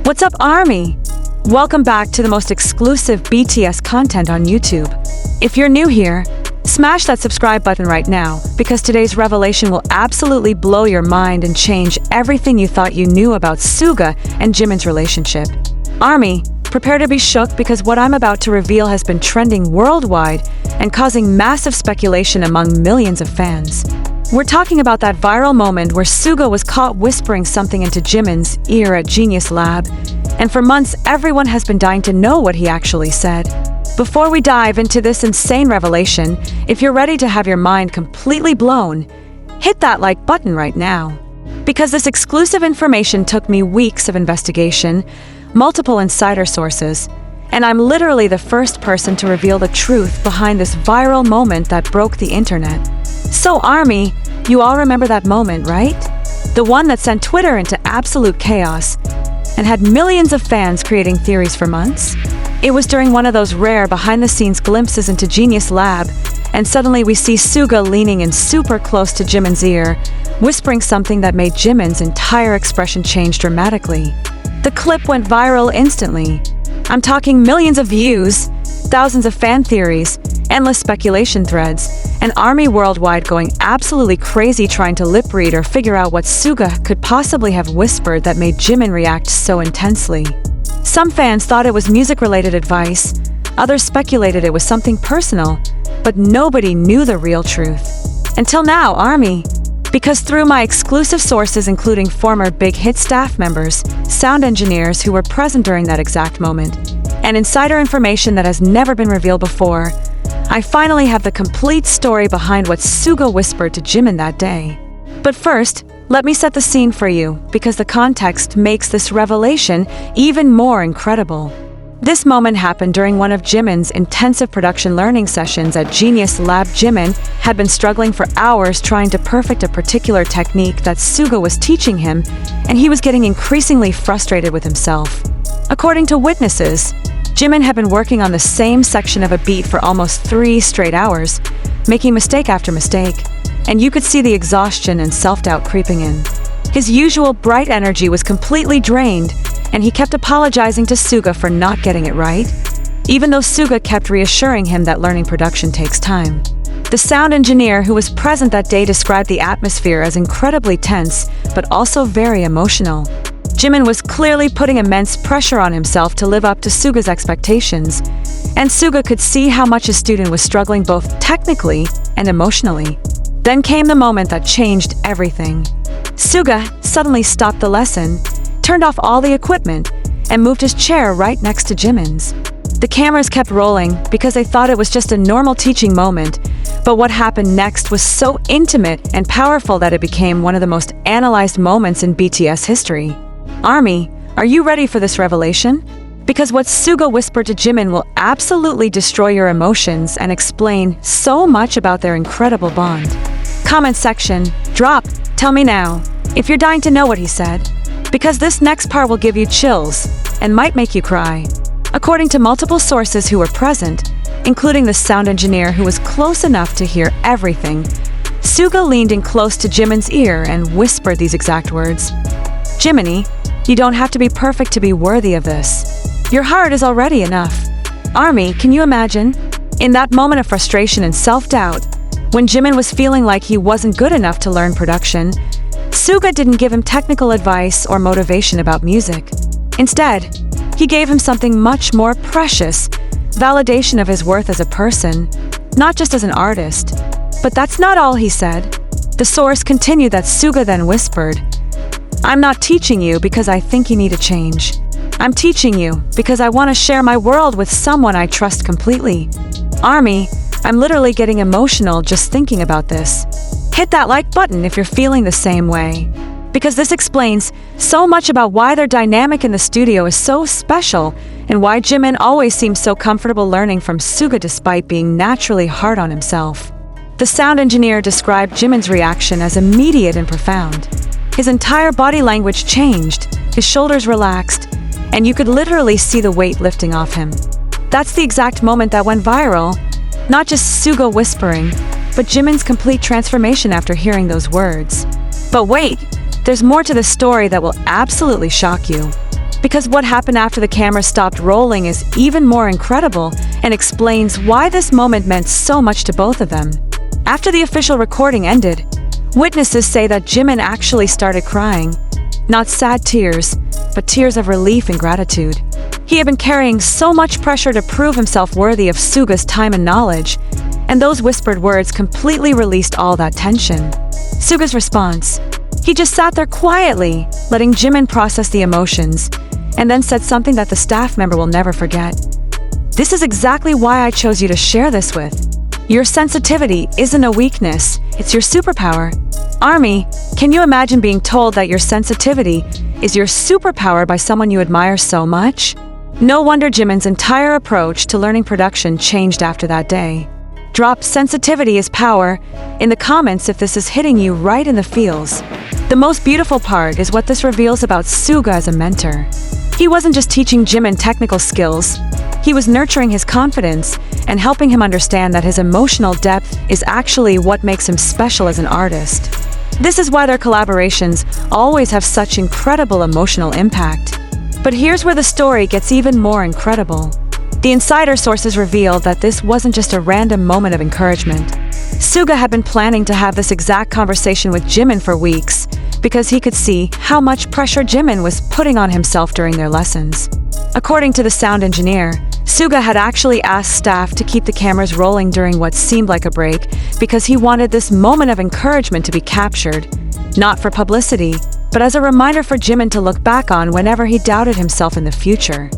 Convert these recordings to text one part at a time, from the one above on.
What's up, ARMY? Welcome back to the most exclusive BTS content on YouTube. If you're new here, smash that subscribe button right now, because today's revelation will absolutely blow your mind and change everything you thought you knew about Suga and Jimin's relationship. ARMY, prepare to be shook, because what I'm about to reveal has been trending worldwide and causing massive speculation among millions of fans. We're talking about that viral moment where Suga was caught whispering something into Jimin's ear at Genius Lab, and for months everyone has been dying to know what he actually said. Before we dive into this insane revelation, if you're ready to have your mind completely blown, hit that like button right now. Because this exclusive information took me weeks of investigation, multiple insider sources, and I'm literally the first person to reveal the truth behind this viral moment that broke the internet. So ARMY, you all remember that moment, right? The one that sent Twitter into absolute chaos and had millions of fans creating theories for months? It was during one of those rare behind-the-scenes glimpses into Genius Lab, and suddenly we see Suga leaning in super close to Jimin's ear, whispering something that made Jimin's entire expression change dramatically. The clip went viral instantly. I'm talking millions of views, thousands of fan theories, endless speculation threads, and ARMY worldwide going absolutely crazy trying to lip read or figure out what Suga could possibly have whispered that made Jimin react so intensely. Some fans thought it was music-related advice, others speculated it was something personal, but nobody knew the real truth. Until now, ARMY. Because through my exclusive sources, including former Big Hit staff members, sound engineers who were present during that exact moment, and insider information that has never been revealed before, I finally have the complete story behind what Suga whispered to Jimin that day. But first, let me set the scene for you, because the context makes this revelation even more incredible. This moment happened during one of Jimin's intensive production learning sessions at Genius Lab. Jimin had been struggling for hours trying to perfect a particular technique that Suga was teaching him, and he was getting increasingly frustrated with himself. According to witnesses, Jimin had been working on the same section of a beat for almost 3 straight hours, making mistake after mistake, and you could see the exhaustion and self-doubt creeping in. His usual bright energy was completely drained, and he kept apologizing to Suga for not getting it right, even though Suga kept reassuring him that learning production takes time. The sound engineer who was present that day described the atmosphere as incredibly tense, but also very emotional. Jimin was clearly putting immense pressure on himself to live up to Suga's expectations, and Suga could see how much his student was struggling both technically and emotionally. Then came the moment that changed everything. Suga suddenly stopped the lesson, turned off all the equipment, and moved his chair right next to Jimin's. The cameras kept rolling because they thought it was just a normal teaching moment, but what happened next was so intimate and powerful that it became one of the most analyzed moments in BTS history. ARMY, are you ready for this revelation? Because what Suga whispered to Jimin will absolutely destroy your emotions and explain so much about their incredible bond. Comment section, drop, tell me now, if you're dying to know what he said. Because this next part will give you chills and might make you cry. According to multiple sources who were present, including the sound engineer who was close enough to hear everything, Suga leaned in close to Jimin's ear and whispered these exact words. "Jiminy, you don't have to be perfect to be worthy of this. Your heart is already enough." ARMY, can you imagine? In that moment of frustration and self-doubt, when Jimin was feeling like he wasn't good enough to learn production, Suga didn't give him technical advice or motivation about music. Instead, he gave him something much more precious, validation of his worth as a person, not just as an artist. But that's not all he said. The source continued that Suga then whispered, "I'm not teaching you because I think you need a change. I'm teaching you because I want to share my world with someone I trust completely." ARMY, I'm literally getting emotional just thinking about this. Hit that like button if you're feeling the same way. Because this explains so much about why their dynamic in the studio is so special, and why Jimin always seems so comfortable learning from Suga despite being naturally hard on himself. The sound engineer described Jimin's reaction as immediate and profound. His entire body language changed, his shoulders relaxed, and you could literally see the weight lifting off him. That's the exact moment that went viral. Not just Suga whispering, but Jimin's complete transformation after hearing those words. But wait, there's more to the story that will absolutely shock you. Because what happened after the camera stopped rolling is even more incredible and explains why this moment meant so much to both of them. After the official recording ended, witnesses say that Jimin actually started crying. Not sad tears, but tears of relief and gratitude. He had been carrying so much pressure to prove himself worthy of Suga's time and knowledge, and those whispered words completely released all that tension. Suga's response: he just sat there quietly, letting Jimin process the emotions, and then said something that the staff member will never forget. "This is exactly why I chose you to share this with. Your sensitivity isn't a weakness, it's your superpower." Army, can you imagine being told that your sensitivity is your superpower by someone you admire so much? No wonder Jimin's entire approach to learning production changed after that day. Drop "sensitivity is power" in the comments if this is hitting you right in the feels. The most beautiful part is what this reveals about Suga as a mentor. He wasn't just teaching Jimin technical skills, he was nurturing his confidence and helping him understand that his emotional depth is actually what makes him special as an artist. This is why their collaborations always have such incredible emotional impact. But here's where the story gets even more incredible. The insider sources revealed that this wasn't just a random moment of encouragement. Suga had been planning to have this exact conversation with Jimin for weeks because he could see how much pressure Jimin was putting on himself during their lessons. According to the sound engineer, Suga had actually asked staff to keep the cameras rolling during what seemed like a break because he wanted this moment of encouragement to be captured, not for publicity, but as a reminder for Jimin to look back on whenever he doubted himself in the future.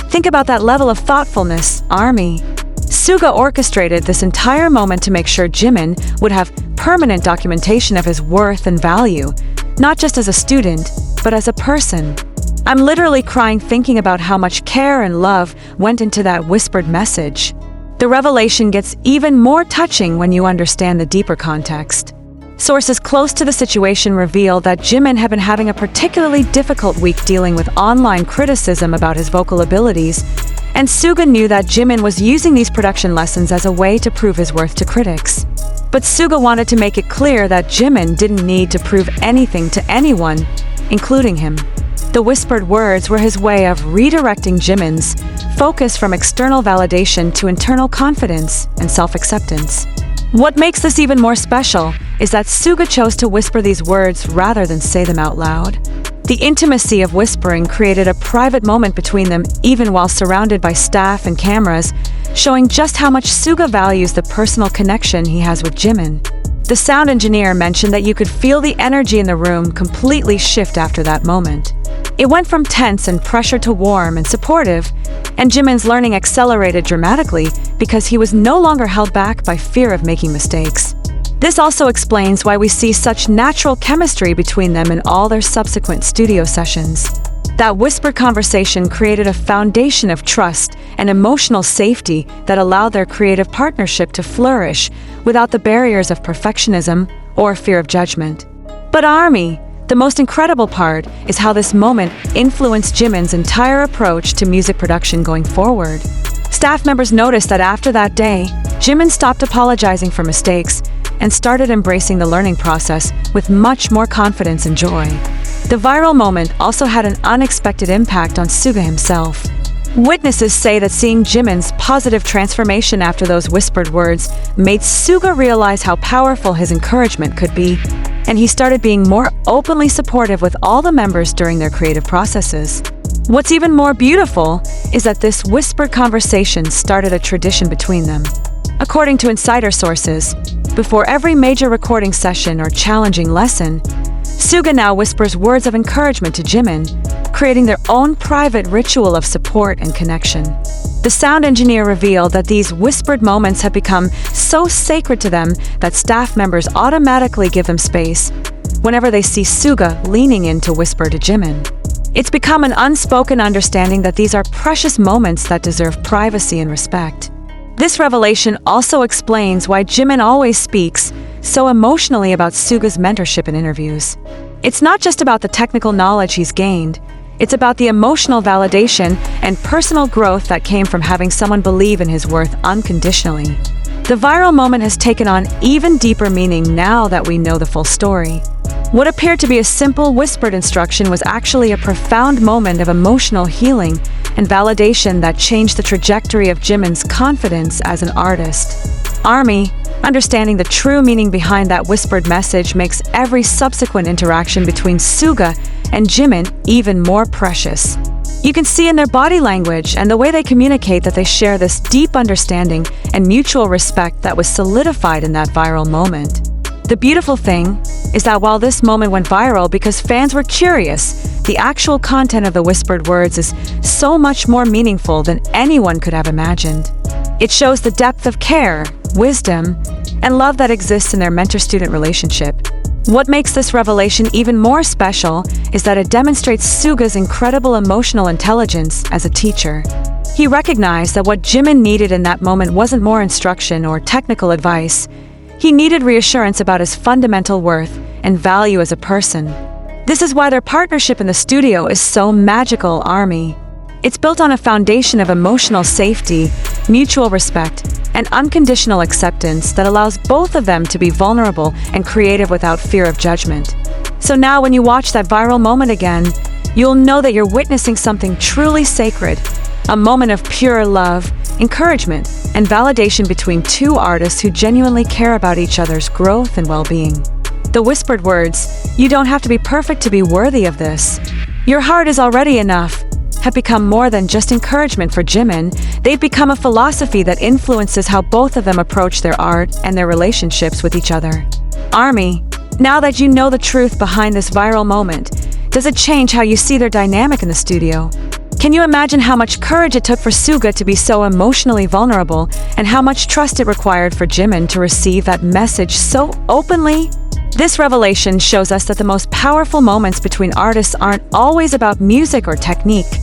Think about that level of thoughtfulness, Army. Suga orchestrated this entire moment to make sure Jimin would have permanent documentation of his worth and value, not just as a student, but as a person. I'm literally crying thinking about how much care and love went into that whispered message. The revelation gets even more touching when you understand the deeper context. Sources close to the situation reveal that Jimin had been having a particularly difficult week dealing with online criticism about his vocal abilities, and Suga knew that Jimin was using these production lessons as a way to prove his worth to critics. But Suga wanted to make it clear that Jimin didn't need to prove anything to anyone, including him. The whispered words were his way of redirecting Jimin's focus from external validation to internal confidence and self-acceptance. What makes this even more special is that Suga chose to whisper these words rather than say them out loud. The intimacy of whispering created a private moment between them even while surrounded by staff and cameras, showing just how much Suga values the personal connection he has with Jimin. The sound engineer mentioned that you could feel the energy in the room completely shift after that moment. It went from tense and pressured to warm and supportive, and Jimin's learning accelerated dramatically because he was no longer held back by fear of making mistakes. This also explains why we see such natural chemistry between them in all their subsequent studio sessions. That whispered conversation created a foundation of trust and emotional safety that allowed their creative partnership to flourish without the barriers of perfectionism or fear of judgment. But Army, the most incredible part is how this moment influenced Jimin's entire approach to music production going forward. Staff members noticed that after that day, Jimin stopped apologizing for mistakes and started embracing the learning process with much more confidence and joy. The viral moment also had an unexpected impact on Suga himself. Witnesses say that seeing Jimin's positive transformation after those whispered words made Suga realize how powerful his encouragement could be, and he started being more openly supportive with all the members during their creative processes. What's even more beautiful is that this whispered conversation started a tradition between them. According to insider sources, before every major recording session or challenging lesson, Suga now whispers words of encouragement to Jimin, creating their own private ritual of support and connection. The sound engineer revealed that these whispered moments have become so sacred to them that staff members automatically give them space whenever they see Suga leaning in to whisper to Jimin. It's become an unspoken understanding that these are precious moments that deserve privacy and respect. This revelation also explains why Jimin always speaks so emotionally about Suga's mentorship in interviews. It's not just about the technical knowledge he's gained, it's about the emotional validation and personal growth that came from having someone believe in his worth unconditionally. The viral moment has taken on even deeper meaning now that we know the full story. What appeared to be a simple whispered instruction was actually a profound moment of emotional healing and validation that changed the trajectory of Jimin's confidence as an artist. ARMY, understanding the true meaning behind that whispered message, makes every subsequent interaction between Suga and Jimin even more precious. You can see in their body language and the way they communicate that they share this deep understanding and mutual respect that was solidified in that viral moment. The beautiful thing is that while this moment went viral because fans were curious, the actual content of the whispered words is so much more meaningful than anyone could have imagined. It shows the depth of care, wisdom, and love that exists in their mentor-student relationship. What makes this revelation even more special is that it demonstrates Suga's incredible emotional intelligence as a teacher. He recognized that what Jimin needed in that moment wasn't more instruction or technical advice. He needed reassurance about his fundamental worth and value as a person. This is why their partnership in the studio is so magical, ARMY. It's built on a foundation of emotional safety, mutual respect, and unconditional acceptance that allows both of them to be vulnerable and creative without fear of judgment. So now when you watch that viral moment again, you'll know that you're witnessing something truly sacred, a moment of pure love, encouragement, and validation between two artists who genuinely care about each other's growth and well-being. The whispered words, "You don't have to be perfect to be worthy of this. Your heart is already enough," have become more than just encouragement for Jimin. They've become a philosophy that influences how both of them approach their art and their relationships with each other. ARMY, now that you know the truth behind this viral moment, does it change how you see their dynamic in the studio? Can you imagine how much courage it took for Suga to be so emotionally vulnerable, and how much trust it required for Jimin to receive that message so openly? This revelation shows us that the most powerful moments between artists aren't always about music or technique.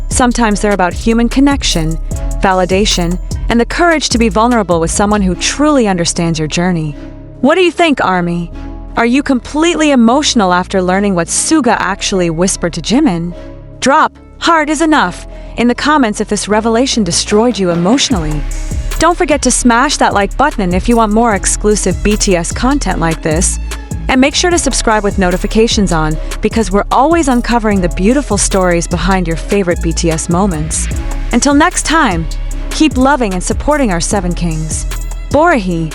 Sometimes they're about human connection, validation, and the courage to be vulnerable with someone who truly understands your journey. What do you think, ARMY? Are you completely emotional after learning what Suga actually whispered to Jimin? Drop "Heart is enough" in the comments if this revelation destroyed you emotionally. Don't forget to smash that like button if you want more exclusive BTS content like this. And make sure to subscribe with notifications on, because we're always uncovering the beautiful stories behind your favorite BTS moments. Until next time, keep loving and supporting our Seven Kings. Borahi.